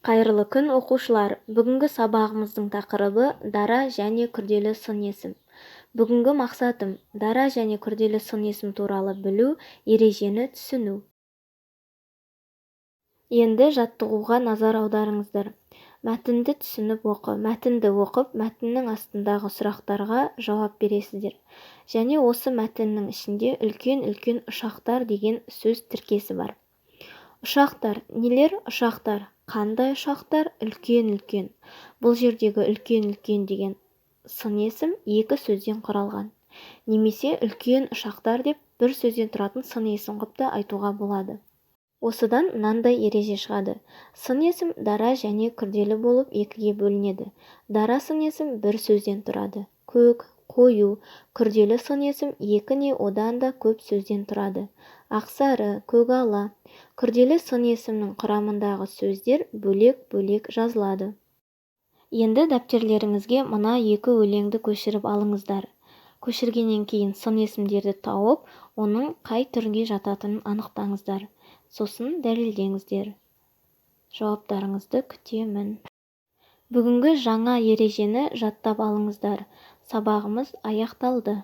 Қайырлы күн, оқушылар! Бүгінгі сабағымыздың тақырыбы дара және күрделі сын есім. Бүгінгі мақсатым дара және күрделі сын есім туралы білу, ережені түсіну. Енді жаттығуға назар аударыңыздар. Мәтінді түсініп мәтінді оқып, мәтіннің астындағы сұрақтарға жауап бересіздер. Және осы мәтіннің ішінде үлкен-үлкен ұшақтар деген сөз тіркесі бар. Ұшақтар, нелер ұшақтар? Қандай ұшақтар? Үлкен-үлкен. Бұл жердегі үлкен-үлкен деген сын есім екі сөзден құралған. Немесе үлкен ұшақтар деп бір сөзден тұратын сын есім қып та айтуға болады. Осыдан мынандай ереже шығады. Сын есім дара және күрделі болып екіге бөлінеді. Дара сын есім бір сөзден тұрады. Көк, қою. Күрделі сын есім екі не одан да көп сөзден тұрады. Ақсары, көгала. Күрделі сын есімнің құрамындағы сөздер бөлек-бөлек жазылады. Енді дәптерлеріңізге мына екі өлеңді көшіріп алыңыздар. Көшіргеннен кейін сын есімдерді тауып, оның қай түрге жататынын анықтаңыздар. Сосын дәлелдеңіздер. Жауаптарыңызды күтемін. Бүгінгі жаңа ережені жаттап алыңыздар. Сабағымыз аяқталды.